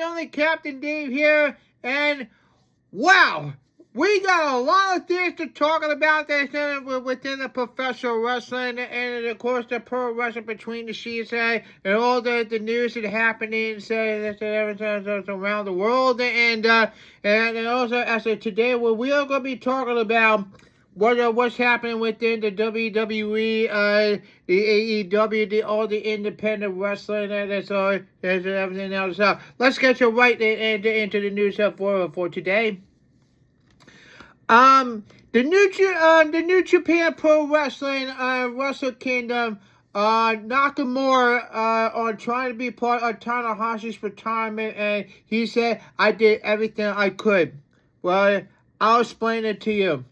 only Captain Dave here, and wow, we got a lot of things to talk about within the professional wrestling and of course the pro wrestling between the sheets and all the news that happening around the world and also as of today we are going to be talking about what's happening within the WWE, the AEW, all the independent wrestling, and there's everything else. So let's get you right into the news for today. The new Japan Pro Wrestling, Wrestle Kingdom, Nakamura, on trying to be part of Tanahashi's retirement, and he said, "I did everything I could." Well, I'll explain it to you.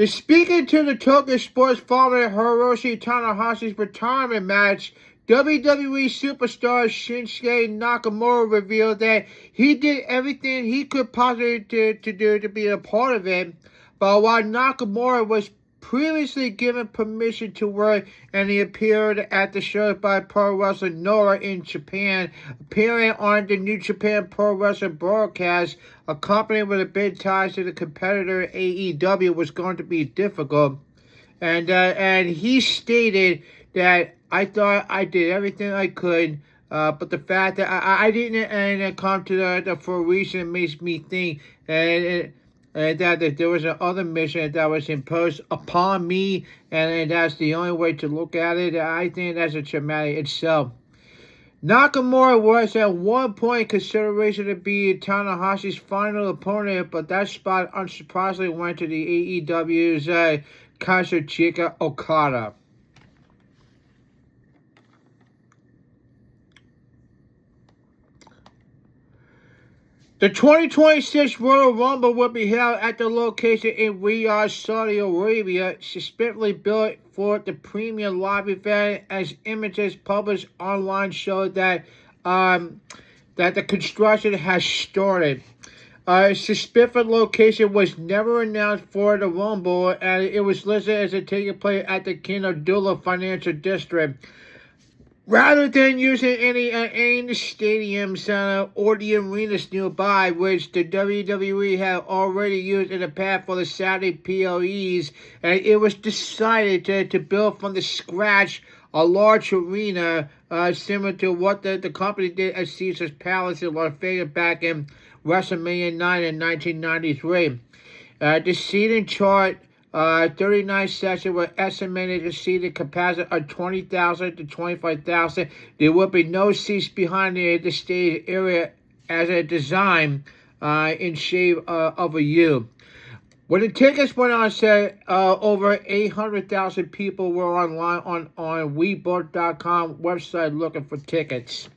Speaking to the Tokyo Sports following Hiroshi Tanahashi's retirement match, WWE superstar Shinsuke Nakamura revealed that he did everything he could possibly do to be a part of it. But while Nakamura was previously given permission to work and he appeared at the show by Pro Wrestling Noah in Japan, appearing on the New Japan Pro Wrestling broadcast, a company with a big ties to the competitor AEW, was going to be difficult. And he stated that I thought I did everything I could, but the fact that I didn't come to the fruition makes me think that there was another mission that was imposed upon me, and that's the only way to look at it. I think that's a traumatic itself. Nakamura was at one point consideration to be Tanahashi's final opponent, but that spot unsurprisingly went to the AEW's Kazuchika Okada. The 2026 Royal Rumble will be held at the location in Riyadh, Saudi Arabia, specifically built for the premium live event, as images published online show that the construction has started. A specific location was never announced for the Rumble, and it was listed as it taking place at the King Abdullah Financial District. Rather than using any stadiums or the arenas nearby, which the WWE had already used in the past for the Saudi PLEs, and it was decided to build from the scratch a large arena similar to what the company did at Caesar's Palace in Las Vegas back in WrestleMania 9 in 1993. The seating chart, 39 sessions were estimated to see the capacity of 20,000 to 25,000. There will be no seats behind the stage area as a design in shape of a U. When the tickets went on sale, over 800,000 people were online on WeBook.com website looking for tickets.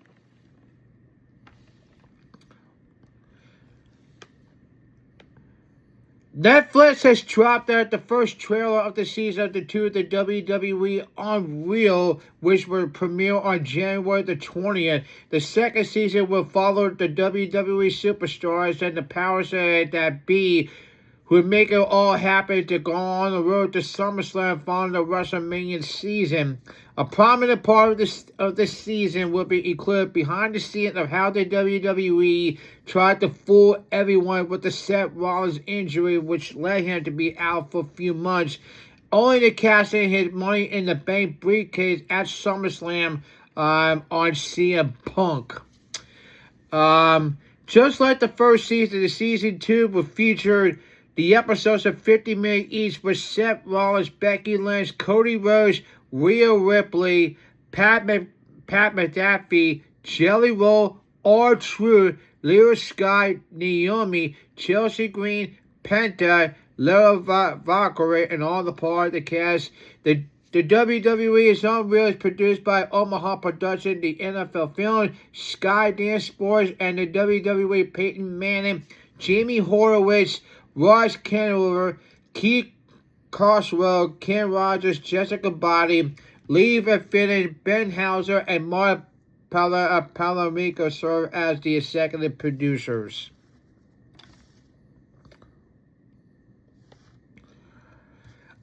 Netflix has dropped out the first trailer of the season of the WWE Unreal, which will premiere on January the 20th. The second season will follow the WWE superstars and the powers that be, who make it all happen to go on the road to SummerSlam following the WrestleMania season. A prominent part of this season will be included behind the scenes of how the WWE tried to fool everyone with the Seth Rollins injury, which led him to be out for a few months, only to cash in his Money in the Bank briefcase at SummerSlam on CM Punk. Just like the first season, the season 2 will feature the episodes of 50 minutes each with Seth Rollins, Becky Lynch, Cody Rhodes, Rhea Ripley, Pat McAfee, Jelly Roll, R-Truth, Lyra Sky, Naomi, Chelsea Green, Penta, Lara Valkyrie, and all the part of the cast. The WWE is Unreal is produced by Omaha Production, the NFL Film, Skydance Sports, and the WWE Peyton Manning, Jamie Horowitz, Ross Kenneler, Keith Coswell, Ken Rogers, Jessica Body, Lee Finnan, Ben Hauser, and Mark Palamico serve as the executive producers.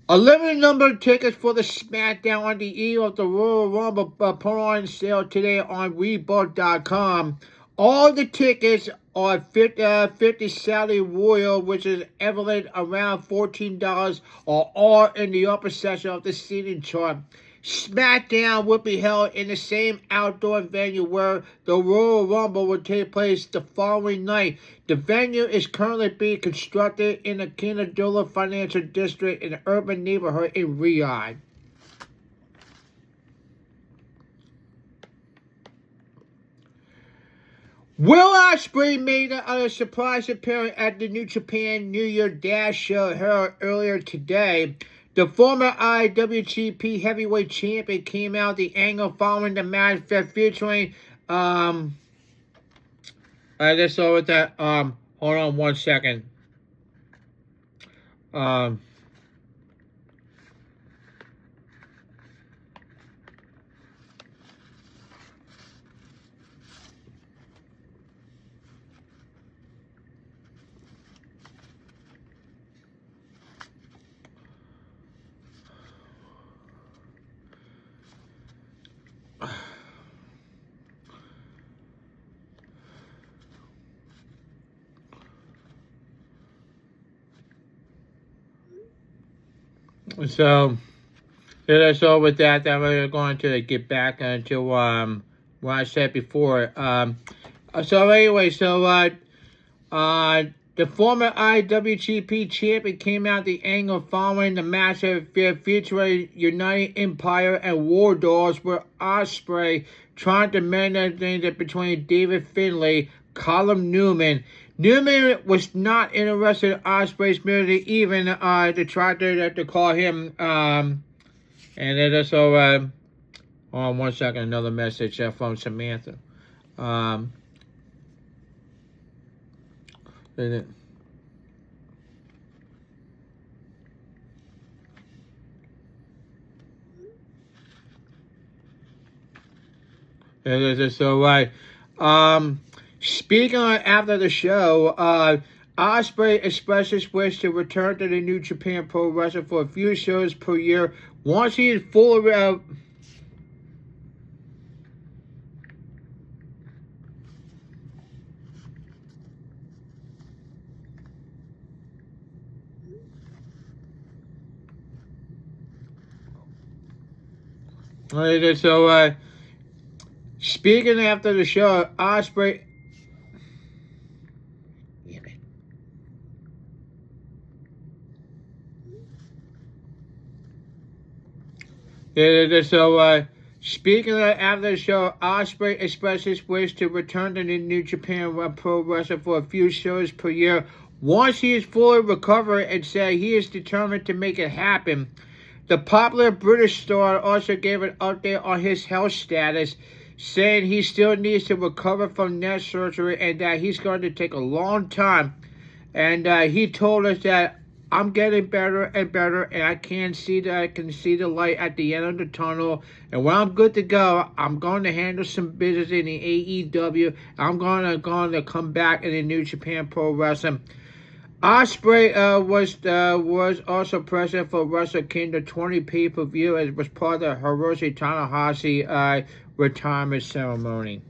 A limited number of tickets for the SmackDown on the eve of the Royal Rumble put on sale today on Reebok.com. All the tickets are 50 Saudi Royal, which is equivalent around $14, are all in the upper section of the seating chart. SmackDown will be held in the same outdoor venue where the Royal Rumble will take place the following night. The venue is currently being constructed in the King Abdullah Financial District in an urban neighborhood in Riyadh. Will Ospreay made a surprise appearance at the New Japan New Year Dash show held earlier today. The former IWGP Heavyweight Champion came out the angle following the match featuring let's go with that. Hold on 1 second. So let's go with that. Then we're going to get back into what I said before. So anyway, the former IWGP champion came out the angle following the match featuring United Empire and War Dogs, with Ospreay trying to manage things between David Finlay, Callum Newman. Newman was not interested in Ospreay's music, even to try to call him. And then also, hold on 1 second, another message from Samantha. Speaking after the show, Ospreay expressed his wish to return to the New Japan Pro Wrestling for a few shows per year once he is fully speaking after the show, Ospreay. Speaking after the show, Ospreay expressed his wish to return to the New Japan Pro Wrestling for a few shows per year once he is fully recovered, and said he is determined to make it happen. The popular British star also gave an update on his health status, saying he still needs to recover from neck surgery and that he's going to take a long time. And he told us that I'm getting better and better, and I can see the light at the end of the tunnel. And when I'm good to go, I'm going to handle some business in the AEW. I'm going to come back in the New Japan Pro Wrestling. Ospreay was also present for Wrestle Kingdom 20 pay-per-view as was part of the Hiroshi Tanahashi retirement ceremony.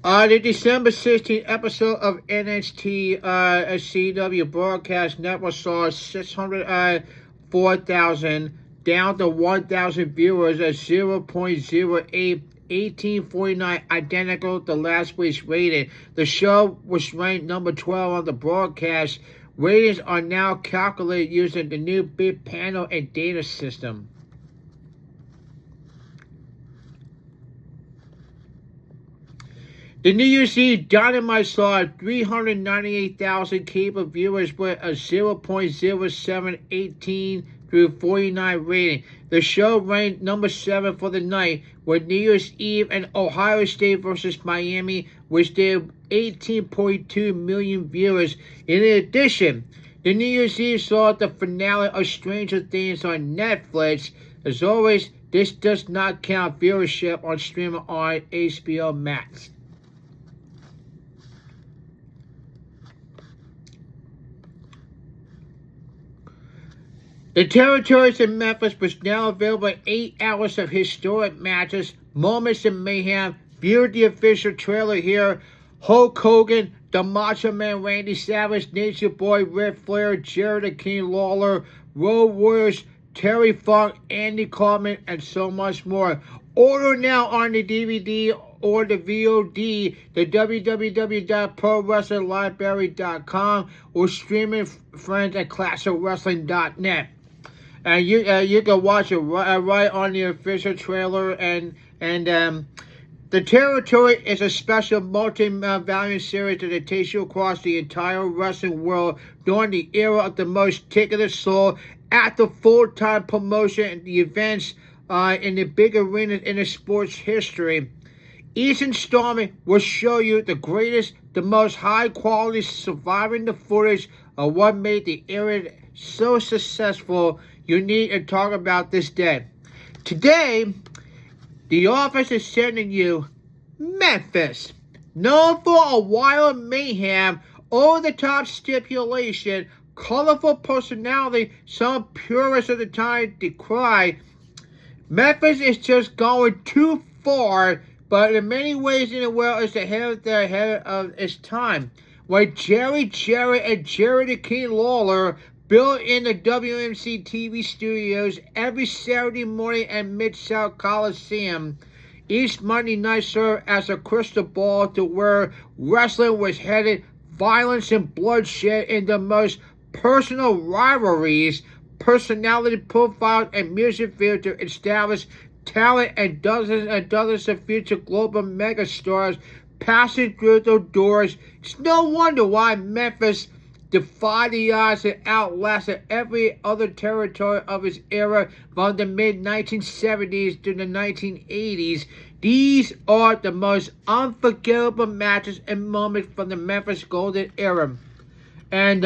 The December 16th episode of NXT CW Broadcast Network saw 604,000 down to 1,000 viewers at 0.08, 1849, identical to last week's rating. The show was ranked number 12 on the broadcast. Ratings are now calculated using the new bid panel and data system. The New Year's Eve Dynamite saw 398,000 cable viewers with a 0.07, 18 through 49 rating. The show ranked number 7 for the night, with New Year's Eve and Ohio State versus Miami, which did 18.2 million viewers. In addition, the New Year's Eve saw the finale of Stranger Things on Netflix. As always, this does not count viewership on streaming on HBO Max. The territories in Memphis was now available in 8 hours of historic matches, moments of mayhem. View the official trailer here. Hulk Hogan, the Macho Man Randy Savage, Nature Boy Ric Flair, Jerry the King Lawler, Road Warriors, Terry Funk, Andy Kaufman, and so much more. Order now on the DVD or the VOD, the www.prowrestlinglibrary.com, or streaming friends at classicwrestling.net. And you can watch it right on the official trailer. And the territory is a special multi-volume series that takes you across the entire wrestling world during the era of the most ticketed sold at the full-time promotion and the events in the big arenas in the sports history. Each installment will show you the greatest, the most high-quality surviving the footage of what made the era so successful. You need to talk about this day. Today, the office is sending you Memphis. Known for a wild mayhem, over-the-top stipulation, colorful personality some purists of the time decry, Memphis is just going too far, but in many ways in the world is ahead of its time. When Jerry and Jerry the King Lawler built in the WMC TV studios every Saturday morning at Mid-South Coliseum, each Monday night served as a crystal ball to where wrestling was headed. Violence and bloodshed in the most personal rivalries, personality profiles, and music video to establish talent and dozens of future global megastars passing through the doors. It's no wonder why Memphis defied the odds and outlasted every other territory of its era from the mid-1970s to the 1980s. These are the most unforgettable matches and moments from the Memphis Golden Era. And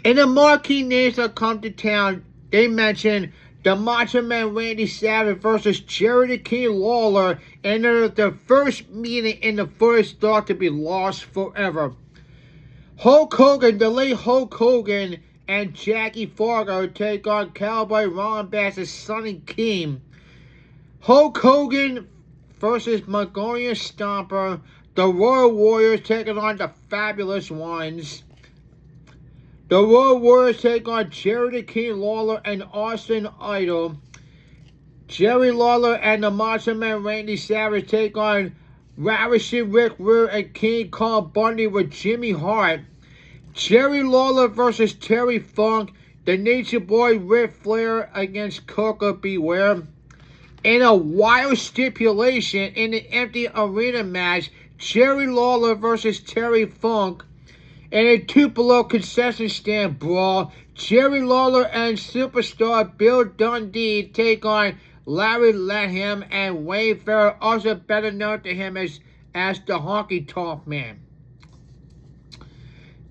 in the marquee names that come to town, they mention the Macho Man Randy Savage versus Jerry the King Lawler, and the first meeting in the footage thought to be lost forever. Hulk Hogan, the late Hulk Hogan, and Jackie Fargo take on Cowboy Ron Bass's Sonny King. Hulk Hogan versus Mongolian Stomper. The Royal Warriors taking on the Fabulous Ones. The Royal Warriors take on Jerry the King Lawler and Austin Idol. Jerry Lawler and the Macho Man Randy Savage take on Ravishing Rick Rude and King Kong Bundy with Jimmy Hart. Jerry Lawler versus Terry Funk. The Nature Boy Ric Flair against Koko B. Ware. In a wild stipulation in the empty arena match, Jerry Lawler versus Terry Funk. In a Tupelo concession stand brawl, Jerry Lawler and superstar Bill Dundee take on Larry Lanham and Wayne Farrell, also better known to him as the Honky Tonk Man.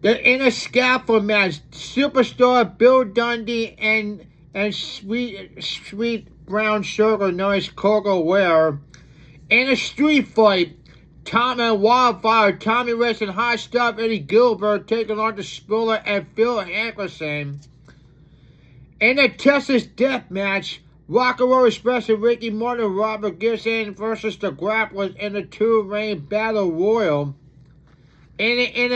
In a scaffold match, superstar Bill Dundee and sweet brown sugar known as Coco Ware. In a street fight, Tom and Wildfire, Tommy Rich and Hot Stuff Eddie Gilbert taking on the Spiller and Phil Hankerson. In a Texas death match, Rock and Roll Express and Ricky Morton and Robert Gibson versus the Grapplers in a two-ring battle royal. In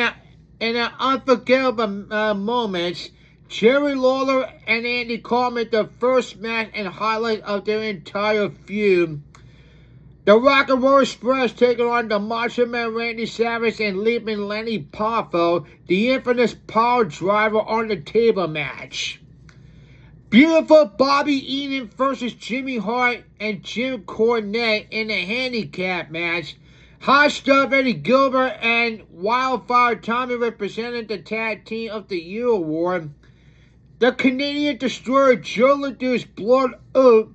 an unforgettable moments, Jerry Lawler and Andy Kaufman, the first match and highlight of their entire feud. The Rock and Roll Express taking on the Macho Man Randy Savage and Leaping Lenny Poffo, the infamous power driver on the table match. Beautiful Bobby Eaton versus Jimmy Hart and Jim Cornette in a handicap match. Hot Stuff Eddie Gilbert and Wildfire Tommy represented the Tag Team of the Year award. The Canadian Destroyer Joe LeDuc's Blood Oath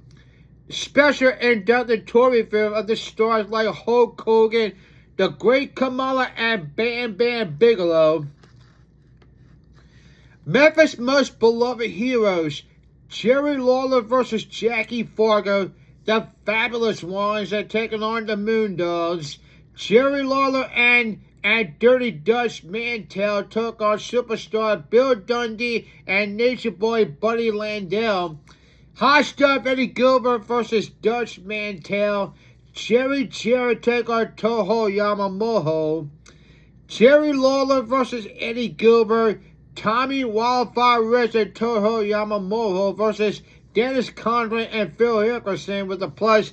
special introductory film of the stars like Hulk Hogan, the Great Kamala, and Bam Bam Bigelow. Memphis' most beloved heroes, Jerry Lawler versus Jackie Fargo, the Fabulous Ones are taking on the Moondogs. Jerry Lawler and and Dirty Dutch Mantel took on superstar Bill Dundee and Nature Boy Buddy Landel. Hot Stuff Eddie Gilbert versus Dutch Mantel. Jerry Jarrett take on Toho Yamamoto. Jerry Lawler versus Eddie Gilbert. Tommy Wildfire Rich and Toho Yamamoto versus Dennis Condren and Phil Hickerson with the plus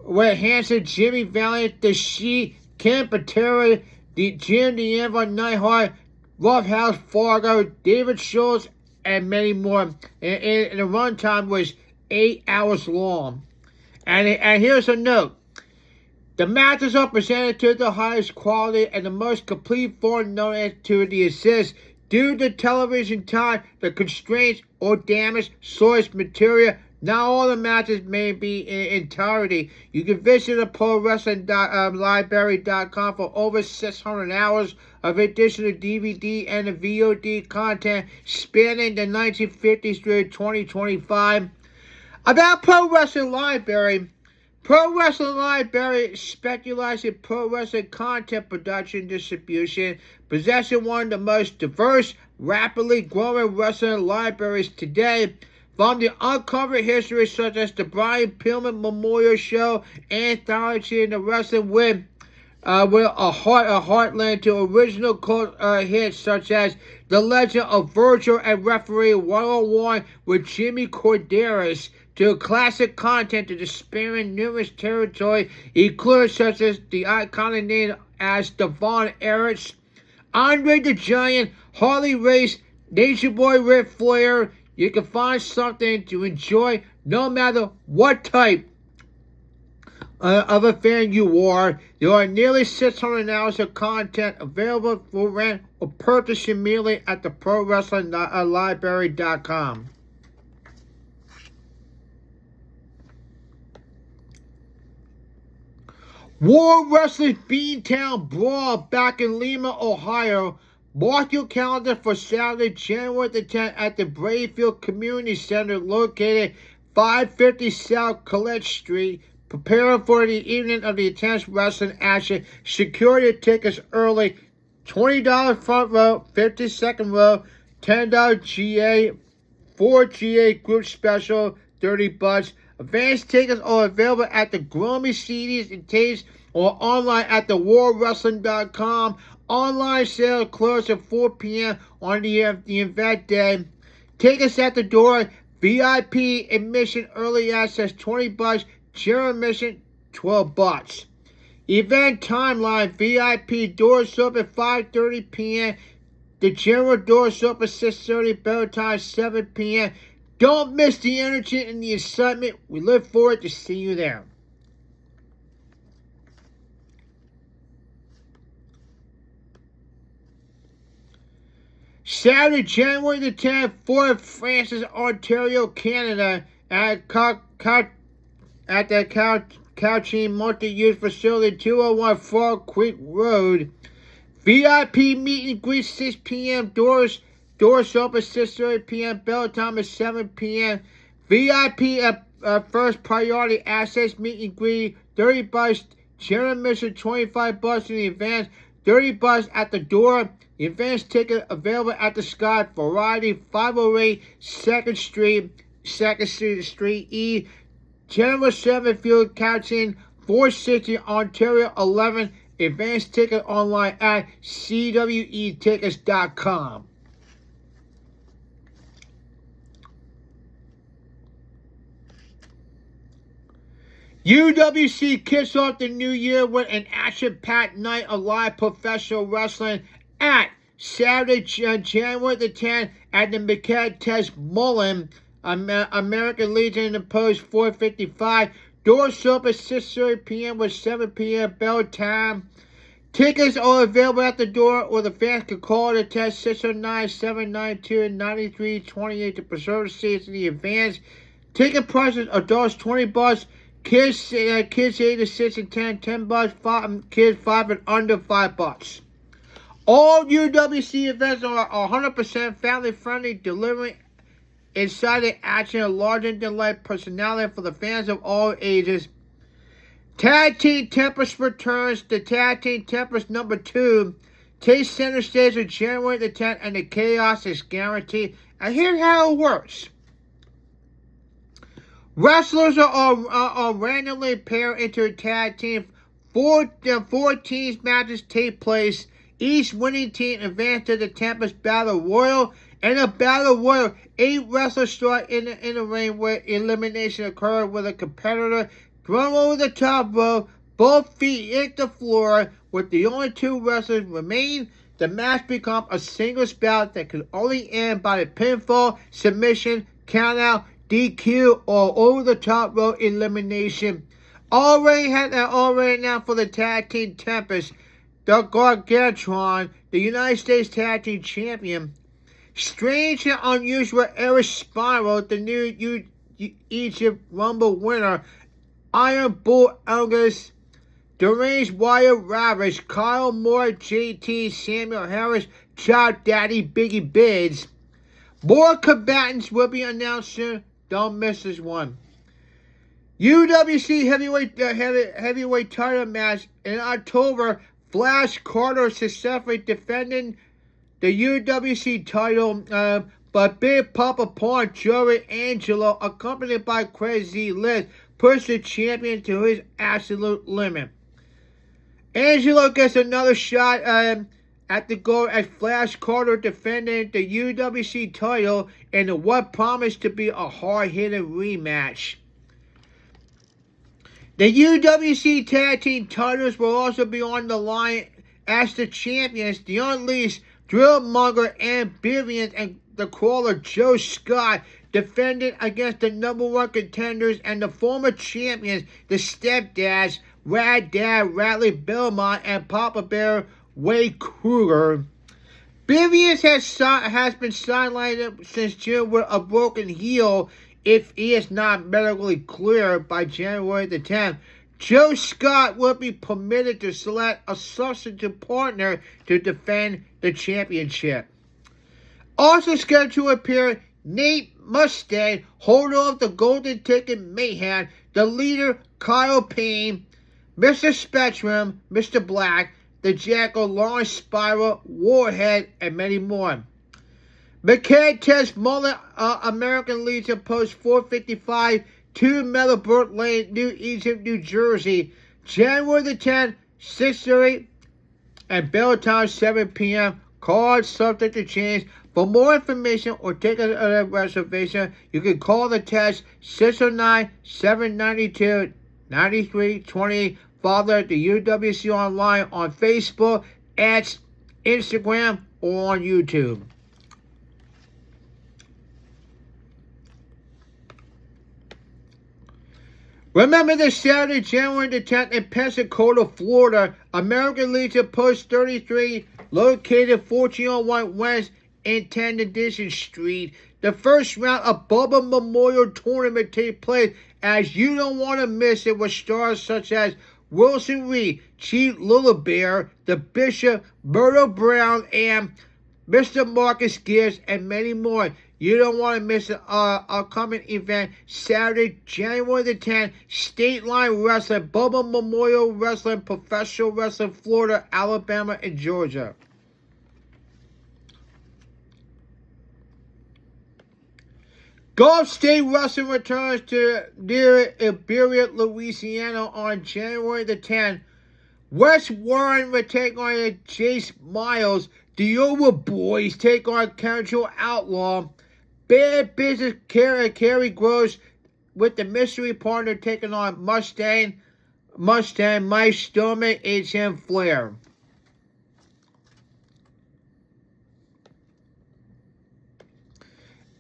with Hanson, Jimmy Valiant, The Sheik, Ken Patera, Jim the Anvil Neidhart, Roughhouse Fargo, David Schultz, and many more. And the runtime was 8 hours long. And here's a note. The matches are presented to the highest quality and the most complete form known to the assist. Due to television time, the constraints or damaged source material, not all the matches may be in entirety. You can visit the ProWrestling.library.com for over 600 hours of additional DVD and VOD content spanning the 1950s through 2025. About Pro Wrestling Library. Pro Wrestling Library specializes in pro wrestling content production distribution, possessing one of the most diverse, rapidly growing wrestling libraries today. From the uncovered history such as the Brian Pillman Memorial Show, Anthology in the Wrestling with a heartland to original cult hits such as The Legend of Virgil and Referee 101 with Jimmy Corderas, to classic content to spanning numerous territory, including such as the iconic name as Devon Erich, Andre the Giant, Harley Race, Nature Boy Ric Flair. You can find something to enjoy no matter what type of a fan you are. There are nearly 600 hours of content available for rent or purchase immediately at the ProWrestling.library.com. War Wrestling Beantown Brawl back in Lima, Ohio. Mark your calendar for Saturday, January the 10th at the Bravefield Community Center located 550 South College Street. Preparing for the evening of the intense wrestling action. Secure your tickets early. $20 front row, 52nd row, $10 GA, 4 GA group special, $30. Advanced tickets are available at the Grommy CDs and tapes or online at thewarwrestling.com. Online sale closes at 4 p.m. on the event day. Tickets at the door. VIP admission early access $20. General admission $12. Event timeline. VIP doors open at 5:30 p.m. The general doors open at 6:30. Bell time 7 p.m. Don't miss the energy and the excitement. We look forward to see you there. Saturday, January the 10th, Fort Francis, Ontario, Canada, at the Cauchy Multi-Use Facility, 201 Frog Creek Road. VIP meet and greet 6 p.m. Doors open 6:30 p.m. Bell time is 7 p.m. VIP first priority access meet and greet $30. General admission $25 in the advance, $30 at the door. The advance ticket available at the Sky Variety, 508 2nd Street E. General 7 Field Couching, 460 Ontario 11. Advance ticket online at CWEtickets.com. UWC kicks off the new year with an action-packed night of live professional wrestling at Saturday, January the 10th at the McKay Test Mullen, American Legion in the Post 455. Doors open at 6:30 p.m. with 7 p.m. bell time. Tickets are available at the door, or the fans can call the test 609-792-9328 to preserve seats in the advance. Ticket prices: adults $20, kids 8 to 6 and 10, $10, kids 5 and under $5. All UWC events are 100% family friendly, delivering exciting action and larger than life personality for the fans of all ages. Tag Team Tempest returns. The Tag Team Tempest number 2 takes center stage on January the 10th, and the chaos is guaranteed. And here's how it works. Wrestlers are randomly paired into a tag team. Four teams matches take place. Each winning team advances to the Tempest Battle Royal. In a Battle Royal, 8 wrestlers start in the ring where elimination occurs with a competitor thrown over the top rope, both feet hit the floor. With the only 2 wrestlers remain, the match becomes a singles bout that can only end by a pinfall, submission, countout, DQ, or over-the-top rope elimination. Already now for the Tag Team Tempest, the Gargantuan, the United States Tag Team Champion. Strange and unusual Eric Spiral, the new Egypt Rumble winner. Iron Bull Elgis, Deranged Wire Ravage, Kyle Moore, JT, Samuel Harris, Chop Daddy, Biggie Bids. More combatants will be announced soon. Don't miss this one. UWC heavyweight title match in October. Flash Carter successfully defending the UWC title, but Big Papa Pawn Joey Angelo, accompanied by Crazy Liz, pushed the champion to his absolute limit. Angelo gets another shot at the goal as Flash Carter defending the UWC title in what promised to be a hard-hitting rematch. The UWC Tag Team titles will also be on the line as the champions, The Unleashed, Drillmonger, and Vivian, and the Crawler Joe Scott, defended against the number 1 contenders and the former champions, the Stepdads, Rad Dad Radley Belmont, and Papa Bear Wade Kruger. Vivian has been sidelined since June with a broken heel if he is not medically cleared by January the 10th. Joe Scott will be permitted to select a substitute partner to defend the championship. Also scheduled to appear, Nate Mustang, holder of the Golden Ticket Mayhem, the leader Kyle Payne, Mr. Spectrum, Mr. Black, the Jackal, Lawrence Spiral, Warhead, and many more. McKay Test Mullet, American Legion, Post 455, 2 Meadowbrook Lane, New Egypt, New Jersey, January the 10th, 6:30, and bell time 7 p.m. Card subject to change. For more information or take a reservation, you can call the text 609-792-9320. Follow the UWC Online on Facebook, X, Instagram, or on YouTube. Remember this Saturday, January the 10th in Pensacola, Florida, American Legion Post 33, located 1401 West in 10 Edition Street. The first round of Bubba Memorial Tournament takes place, as you don't want to miss it, with stars such as Wilson Reed, Chief Little Bear, The Bishop, Myrtle Brown, and Mr. Marcus Gibbs, and many more. You don't want to miss an upcoming event, Saturday, January the 10th, State Line Wrestling, Bubba Memorial Wrestling, Professional Wrestling, Florida, Alabama, and Georgia. Gulf State Wrestling returns to near Iberia, Louisiana on January the 10th. Wes Warren will take on Jace Miles. The Over Boys take on Casual Outlaw. Bad Business Kerry Gross with the mystery partner taking on Mustang, Mike Storman, H.M. Flair.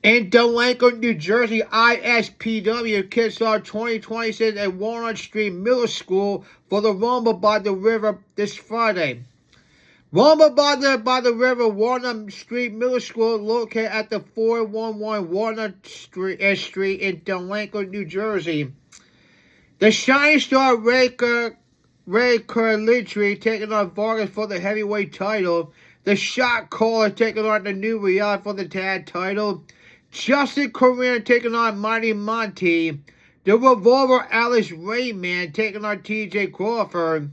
In Delanco, New Jersey, ISPW kicks off 2026 at Walnut Street Middle School for the Rumble by the River this Friday. Rumble by the River, Walnut Street Middle School, located at the 411 Walnut Street in Delanco, New Jersey. The Shining Star Ray Curlitry taking on Vargas for the heavyweight title. The Shot Caller taking on the New Riyadh for the tag title. Justin Korean taking on Mighty Monty. The Revolver Alice Rayman taking on TJ Crawford.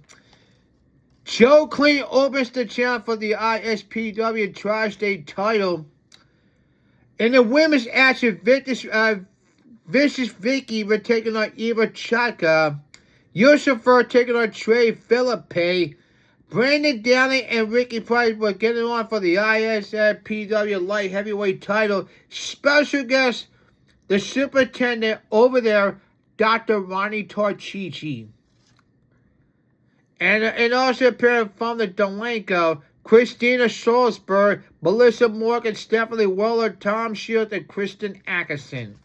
Joe Clean opens the challenge for the ISPW Tri-State title. In the women's action, Vicious Vicky were taking on Eva Chaka. Yusufer taking on Trey Philippe. Brandon Daly and Ricky Price were getting on for the ISPW Light Heavyweight title. Special guest, the superintendent over there, Dr. Ronnie Torchichi. And also appearing from the Delanco, Christina Schulzberg, Melissa Morgan, Stephanie Weller, Tom Shields, and Kristen Atkinson.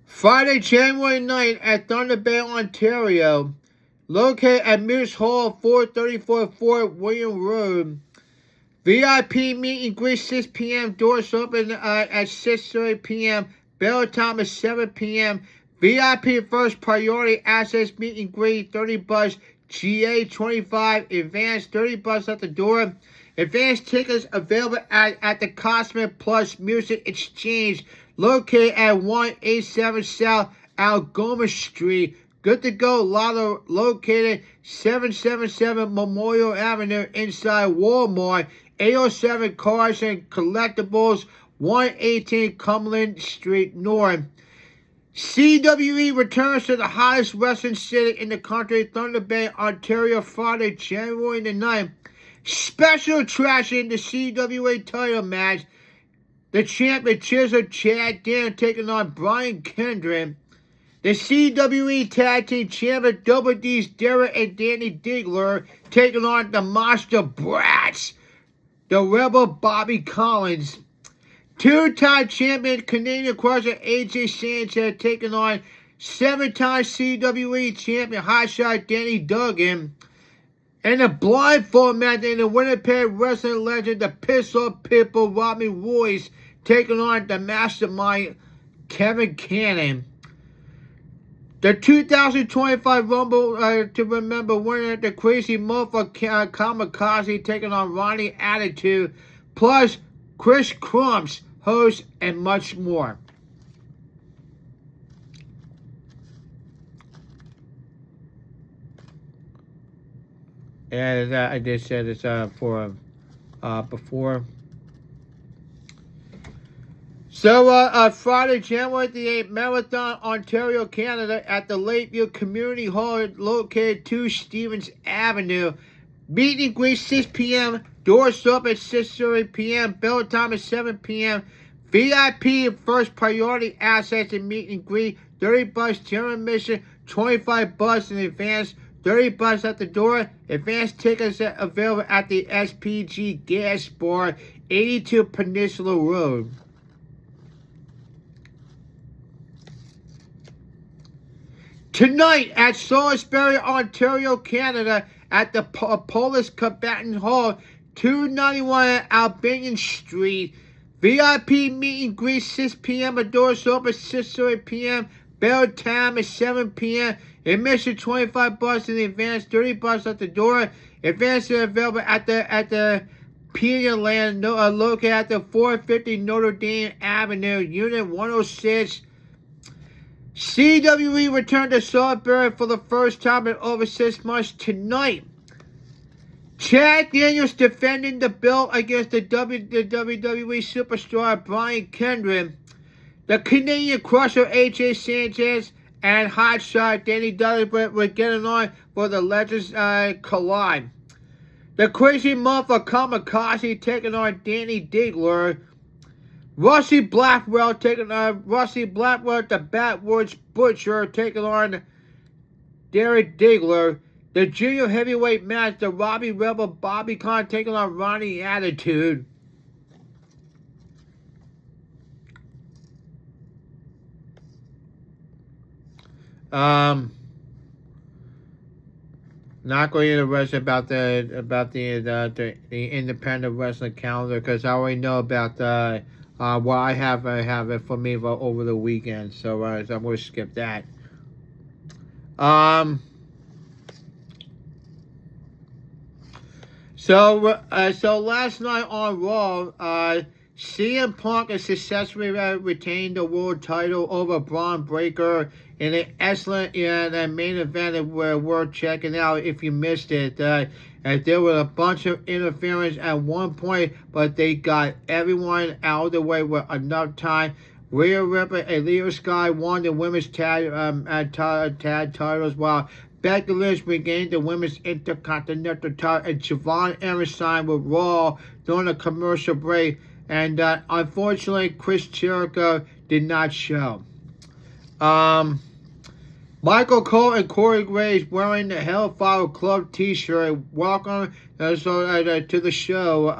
Friday, January 9th at Thunder Bay, Ontario. Located at Mears Hall, 434 Fort William Road. VIP meet and greet 6 p.m. Doors open at 6:30 p.m. Bell time is 7 p.m. VIP first priority access meet and greet $30. GA $25. Advanced $30 at the door. Advanced tickets available at the Cosmic Plus Music Exchange, located at 187 South Algoma Street. Good to Go Lotto, located 777 Memorial Avenue inside Walmart. 807 Cars and Collectibles, 118 Cumberland Street North. CWE returns to the hottest wrestling city in the country, Thunder Bay, Ontario, Friday, January the 9th. Special attraction, the CWA title match. The champion Chisel Chad Dan taking on Brian Kendrick. The CWE Tag Team Champion Double D's Derek and Danny Diggler taking on the Monster Brats, the Rebel Bobby Collins. Two-time champion Canadian Crusher AJ Sanchez taking on 7-time CWE champion Hotshot Danny Duggan. And the blind format in the Winnipeg wrestling legend, the Pistol People Robbie Royce taking on the Mastermind Kevin Cannon. The 2025 Rumble to Remember winner, the Crazy Motherfucker Kamikaze taking on Ronnie Attitude, plus Chris Crumps, host, and much more. And I just said it's for before. So, Friday, January the 8th, Marathon, Ontario, Canada, at the Lakeview Community Hall, located 2 Stevens Avenue. Meet and greet 6 p.m. Doors up at 6:30 p.m. Bell time at 7 p.m. VIP first priority access and meet and greet. $30 general admission, $25 in advance, $30 at the door. Advanced tickets are available at the SPG Gas Bar, 82 Peninsula Road. Tonight at Salisbury, Ontario, Canada, at the Polish Combatant Hall, 291 Albanian Street. VIP meet and greet 6 p.m. Doors open 6:30 p.m. Bell time is 7 p.m. Admission $25 in advance, $30 at the door. Advance is available at the Pena Land, located at the 450 Notre Dame Avenue, Unit 106. CWE returned to Salisbury for the first time in over 6 months tonight. Chad Daniels defending the belt against the WWE superstar Brian Kendrick. The Canadian Crusher AJ Sanchez and Hotshot Danny Duggan were getting on for the Legends Collide. The Crazy Motherfucker Kamikaze taking on Danny Diggler. Rusty Blackwell taking on Rusty Blackwell, the Batwoods Butcher taking on Derek Diggler. The junior heavyweight match, the Robbie Rebel Bobby Khan taking on Ronnie Attitude. Not going into wrestling about the independent wrestling calendar, because I already know about what I have it for me over the weekend. So I'm going to skip that. So last night on Raw, CM Punk has successfully retained the world title over Braun Breaker in an excellent main event where we're checking out if you missed it. There was a bunch of interference at one point, but they got everyone out of the way with enough time. Rhea Ripley and Leo Sky won the women's tag titles, while Becky Lynch regained the women's Intercontinental title, and Siobhan Aaron signed with Raw during a commercial break. And unfortunately, Chris Jericho did not show. Michael Cole and Corey Graves wearing the Hellfire Club t-shirt. Welcome to the show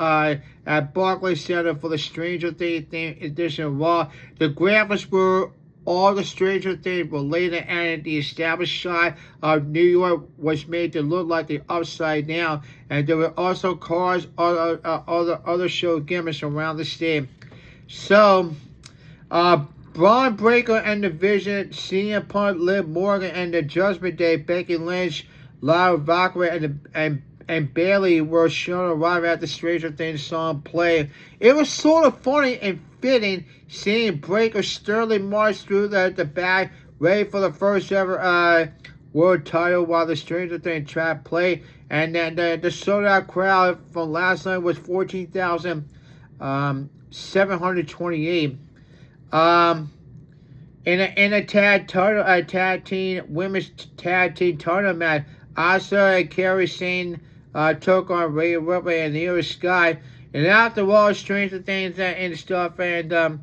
at Barclays Center for the Stranger Things edition of Raw. The graphics were all the Stranger Things were later added. The established shot of New York was made to look like the Upside Down, and there were also cars, other show gimmicks around the state. So, Braun Breaker and the Vision, CM Punk, Liv Morgan, and the Judgment Day, Becky Lynch, Lara Valkyrie, and Bayley were shown arriving at the Stranger Things song play. It was sort of funny and fitting seeing Breaker sternly march through the back, ready for the first ever world title, while the Stranger Things track played. And then the sold out crowd from last night was 14,728. In a tag team women's tag team title match, Asuka and Kairi Sane took on Rhea Ripley and Io Sky. And after all, Stranger Things and stuff, and the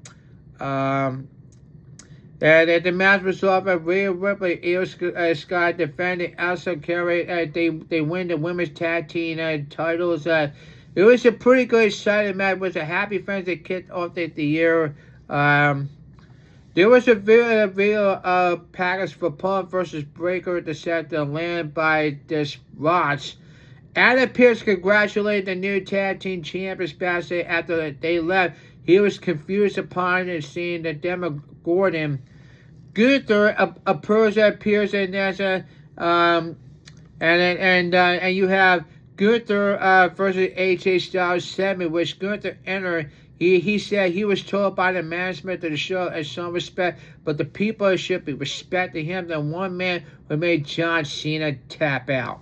match was over. Rhea Ripley, Io Sky defending Asuka and Kairi. They win the women's tag team titles. It was a pretty good, exciting match. It was a happy fans that kicked off the year. There was a video package for Punk versus Breaker to set the land by this Rots. Adam Pearce congratulated the new tag team champions backstage after they left. He was confused upon seeing the Demo Gordon. Gunther approached Pearce and you have Gunther versus AJ Styles 7, which Gunther entered. He said he was told by the management of the show as some respect, but the people should be respecting him, the one man who made John Cena tap out.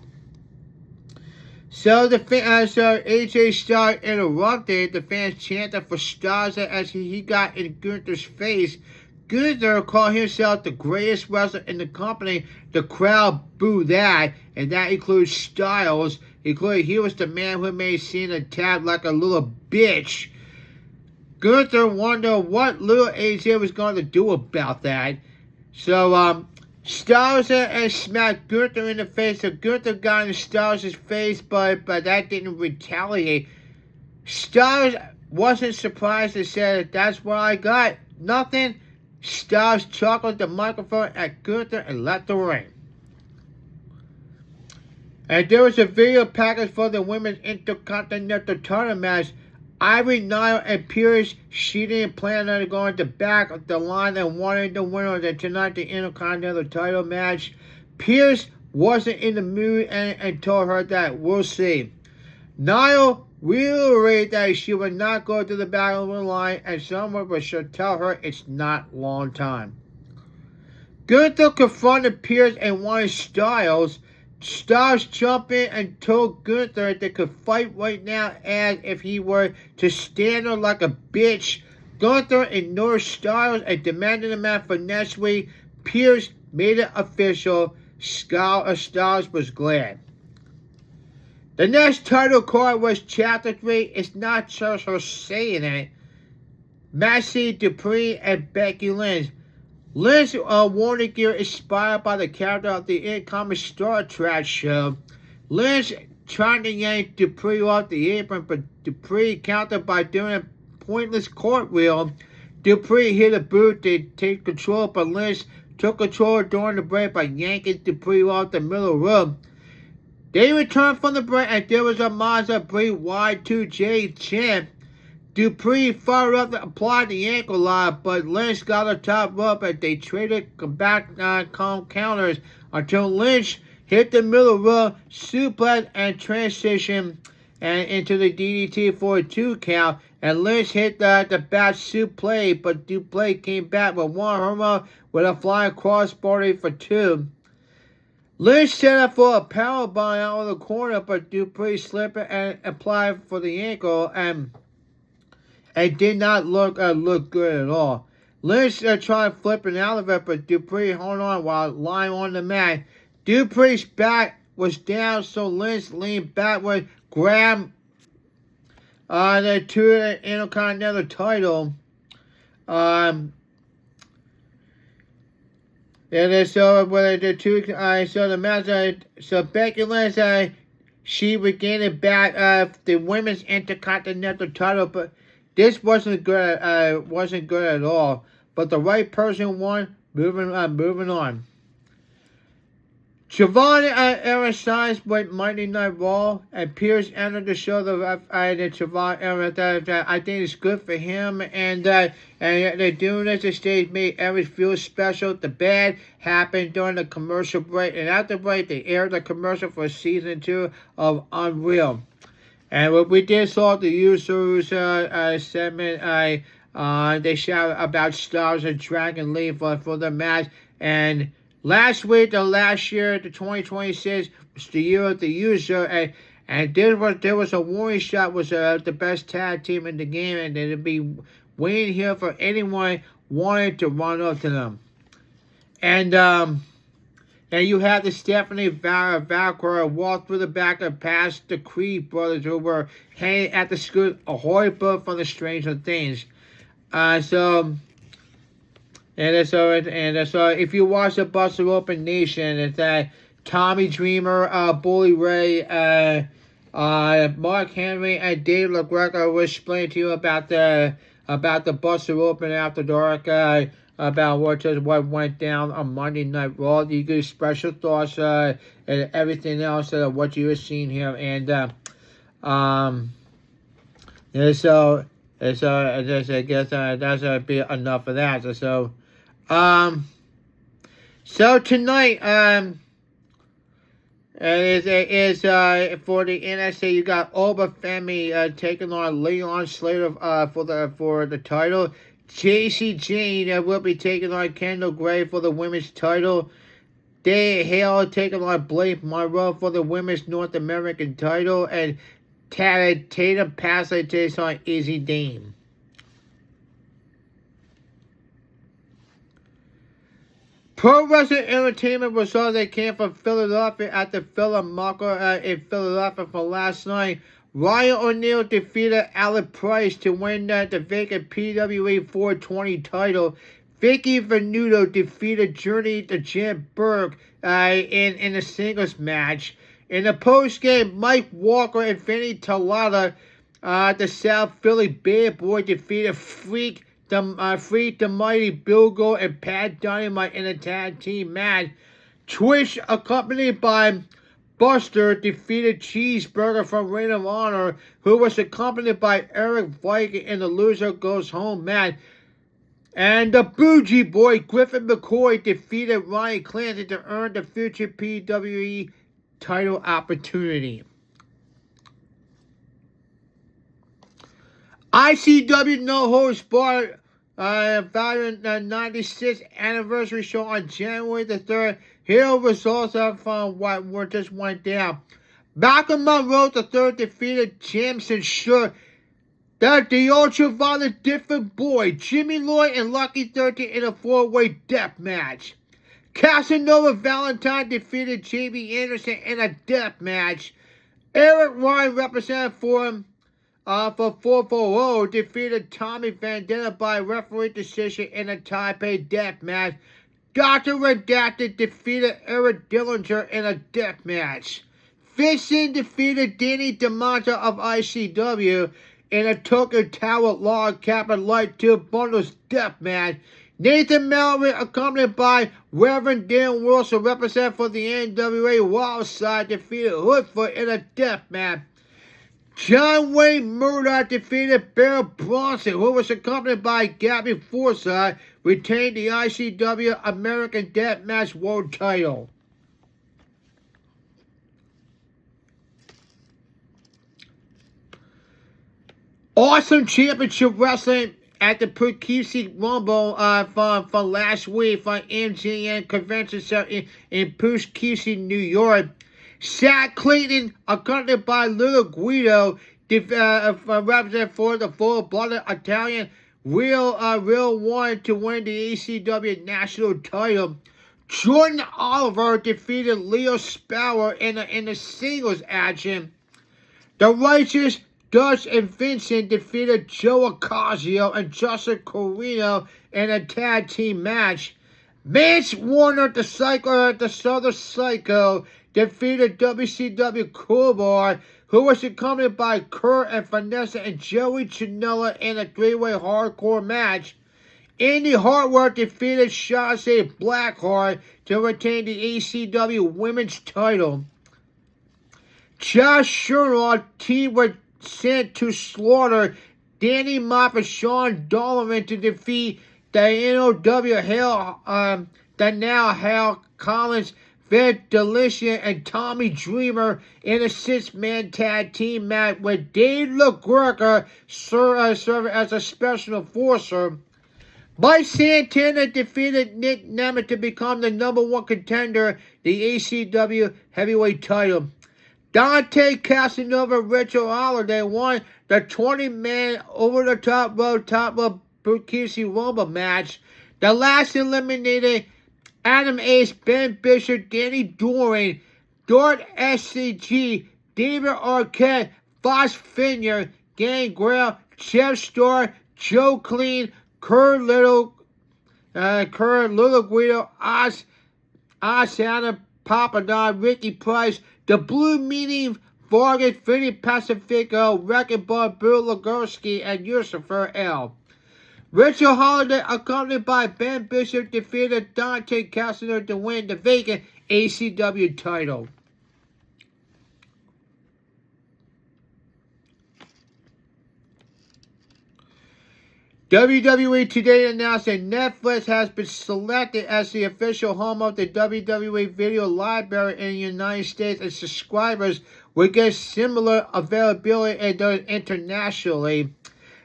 So AJ Styles interrupted. The fans chanted for Styles as he got in Gunther's face. Gunther called himself the greatest wrestler in the company. The crowd booed that, and that includes Styles. He was the man who made Cena tap like a little bitch. Gunther wondered what little AJ was going to do about that. So, Styles and smacked Gunther in the face. So Gunther got in Styles' face, but that didn't retaliate. Styles wasn't surprised and said, "That's what I got. Nothing." Styles chuckled the microphone at Gunther and left the ring. And there was a video package for the women's Intercontinental title match. Ivy Nile and Pearce, she didn't plan on going to back of the line and wanted the winner of tonight the Intercontinental title match. Pearce wasn't in the mood and told her that we'll see. Nile reiterated that she would not go to the back of the line, and someone should tell her it's not long time. Gunther confronted Pearce and wanted Styles. Styles jumped in and told Gunther they could fight right now as if he were to stand there like a bitch. Gunther ignored Styles and demanded a match for next week. Pearce made it official. Styles was glad. The next title card was Chapter 3. It's not just her saying it. Maxie Dupree and Becky Lynch. Lynch wore the gear inspired by the character of the incoming Star Trek show. Lynch tried to yank Dupree off the apron, but Dupree countered by doing a pointless cartwheel. Dupree hit a boot to take control, but Lynch took control during the break by yanking Dupree off the middle rope. They returned from the break, and there was a Mazda Bray Y2J chant. Dupree fired up to apply the ankle lock, but Lynch got a top rope and they traded back counters until Lynch hit the middle rope, suplex, and transition. and into the DDT for a 2 count. And Lynch hit the bat suplex, but Duplay came back with one homer with a flying crossbody for 2. Lynch set up for a powerbomb out of the corner, but Dupree slipped and applied for the ankle, and it did not look good at all. Lynch tried flipping out of it, but Dupree hung on while lying on the mat. Dupree's back was down, so Lynch leaned backward, grabbed the Intercontinental title. And so the match, so Becky Lynch, she regained it back the women's Intercontinental title, but this wasn't good at all. But the right person won. Moving on. Siobhan Aaron signs with Monday Night Raw, and Pierce entered the show. The Siobhan Aaron, I think it's good for him, and they're doing this to stage made Aaron feel special. The bad happened during the commercial break, and after the break, they aired the commercial for season 2 of Unreal. And what we did saw the Usos segment. They shouted about Stars and Dragon Lee for the match, and last week, the last year, the 2026 was the year of the Uso, and there was a warning shot was the best tag team in the game, and they'd be waiting here for anyone wanting to run up to them. And you had the Stephanie Valkyrie walk through the back and past the Creed brothers who were hanging at the school, a horrible from the Stranger Things. So if you watch the Busted Open Nation, it's that Tommy Dreamer, Bully Ray, Mark Henry, and Dave LaGreca will explain to you about the Busted Open After Dark, about what went down on Monday Night Raw. You get special thoughts and everything else what you have seen here, and I guess that's be enough of that. So tonight, is for the NXT, you got Oba Femi taking on Leon Slater for the title. JC Jane will be taking on Kendall Gray for the women's title. Day Hale taking on Blake Monroe for the women's North American title, and Tatum Pasley takes on Izzy Dame. Pro Wrestling Entertainment results that came from Philadelphia at the Philharmonic in Philadelphia for last night. Ryan O'Neal defeated Alec Price to win the vacant PWA 420 title. Vicky Venuto defeated Journey to Jen Burke in a singles match. In the post-game, Mike Walker and Vinny Talata, the South Philly Bad Boy, defeated Freak the Mighty Bill Gold and Pat Dynamite in a tag team match. Twitch, accompanied by Buster, defeated Cheeseburger from Ring of Honor, who was accompanied by Eric Viking in the Loser Goes Home match. And the Bougie Boy, Griffin McCoy, defeated Ryan Clancy to earn the future PWE title opportunity. ICW No Holds Barred Valiant 96th anniversary show on January the 3rd. Here are results from what just went down. Malcolm Monroe III defeated Jameson Short. The ultraviolet different boy, Jimmy Lloyd and Lucky 13 in a 4-way death match. Casanova Valentine defeated J.B. Anderson in a death match. Eric Ryan, represented for 440, defeated Tommy Vendetta by referee decision in a Taipei death match. Dr. Redacted defeated Eric Dillinger in a death match. Vixen defeated Danny DiManto of ICW in a Tokyo Tower Log Cabin Light 2 Bundles death match. Nathan Mallory, accompanied by Reverend Dan Wilson, represented for the NWA Wildside, defeated Hoodfoot in a death match. John Wayne Murdoch defeated Bear Bronson, who was accompanied by Gabby Forsythe, retained the ICW American Deathmatch World title. Awesome championship wrestling at the Poughkeepsie Rumble from last week from MGM Convention Center in Poughkeepsie, New York. Shaq Clayton, accompanied by Little Guido, represented for the full-blooded Italian Real One to win the ECW national title. Jordan Oliver defeated Leo Sparrow in the singles action. The Righteous, Dutch and Vincent defeated Joe Ocasio and Justin Carino in a tag team match. Vance Warner, the Southern Psycho, defeated WCW Crowbar, who was accompanied by Kurt and Vanessa and Joey Janela in a three-way hardcore match. Andy Hartwell defeated Shotzi Blackheart to retain the ECW Women's title. Josh Sherrod team was sent to slaughter Danny Moffat, Sean Donovan to defeat the NOW Hal Collins, Vet Delicia, and Tommy Dreamer in a 6-man tag team match with Dave LaGreca serving as a special enforcer. Mike Santana defeated Nick Nemeth to become the #1 contender, the ECW heavyweight title. Dante Casanova and Richard Holiday won the 20-man over-the-top rope Poughkeepsie Rumble match. The last eliminated Adam Ace, Ben Bishop, Danny Doring, Dort SCG, David Arquette, Fox Finger, Gangrel, Jeff Starr, Joe Clean, Kurt Little Guido, Asana Papadon, Ricky Price, The Blue Meaning, Vargas, Vinny Pacifico, Wrecking Ball, Bill Legorski, and Lucifer L. Richard Holiday, accompanied by Ben Bishop, defeated Dante Casanova to win the vacant ECW title. WWE Today announced that Netflix has been selected as the official home of the WWE video library in the United States, and subscribers will get similar availability internationally.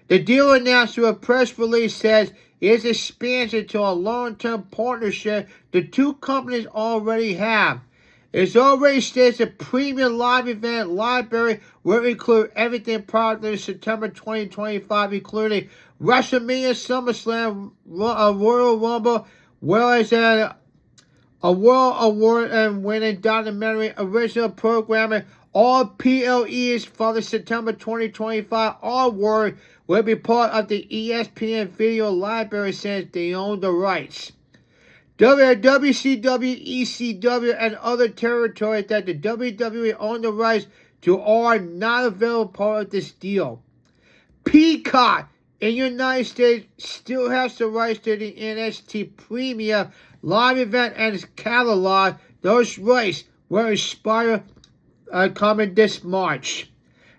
The deal announced through a press release says its expansion to a long-term partnership the two companies already have. It's already states a premium live event library will include everything prior to September 2025, including WrestleMania, SummerSlam, a Royal Rumble, well as a World Award and winning documentary, original programming. All PLEs for the September 2025 award will be part of the ESPN video library since they own the rights. WCW, ECW, and other territories that the WWE own the rights to are not available part of this deal. Peacock in the United States still has the rights to the NXT Premium live event and its catalog. Those rights will expire coming this March.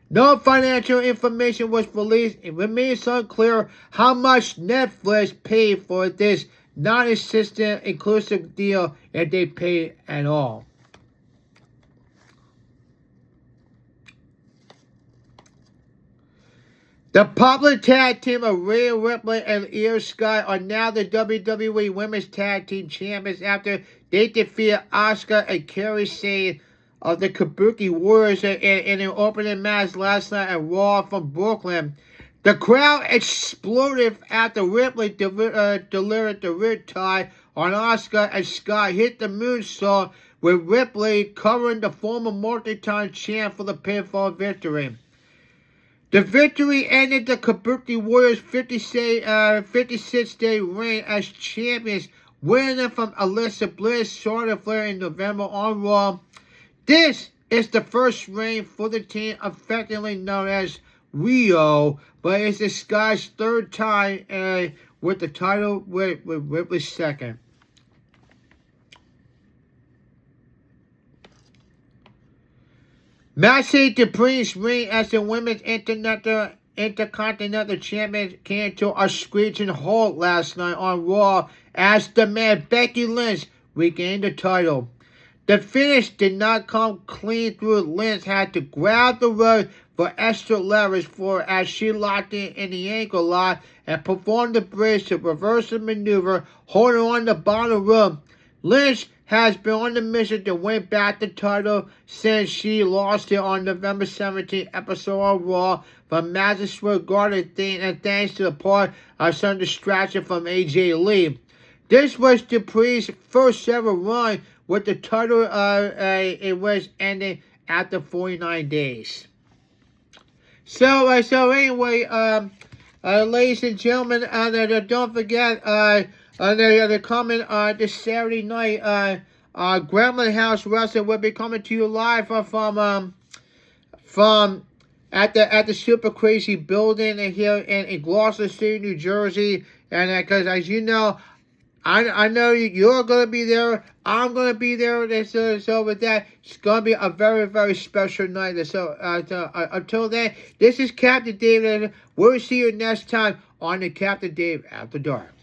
No financial information was released. It remains unclear how much Netflix paid for this non-existent inclusive deal, if they paid at all. The popular tag team of Rhea Ripley and Io Sky are now the WWE Women's Tag Team Champions after they defeated Asuka and Kairi Sane of the Kabuki Warriors in an opening match last night at Raw from Brooklyn. The crowd exploded after Ripley delivered the riptide on Asuka, and Sky hit the moonsault with Ripley covering the former multi-time champ for the pinfall victory. The victory ended the Kabuki Warriors' 56-day reign as champions, winning from Alexa Bliss, Charlotte Flair in November on Raw. This is the first reign for the team, affectionately known as Rio, but it's the Sky's third time with the title with Ripley's second. Massey Dupree's reign as the Women's Intercontinental Champion came to a screeching halt last night on Raw as the man Becky Lynch regained the title. The finish did not come clean through. Lynch had to grab the rope for extra leverage for as she locked in the ankle lock and performed the bridge to reverse the maneuver, holding on the bottom rope. Lynch has been on the mission to win back the title since she lost it on November 17th episode of Raw from Madison Square Garden, and thanks to the part of some distraction from AJ Lee. This was Dupree's first ever run with the title. It was ending after 49 days. So anyway, ladies and gentlemen, don't forget, they're coming this Saturday night. Gremlin House Wrestling will be coming to you live from at the Super Crazy building here in Gloucester City, New Jersey, and because as you know, I know you're going to be there. I'm going to be there. So with that, it's going to be a very, very special night. So until then, this is Captain Dave. We'll see you next time on the Captain Dave After Dark.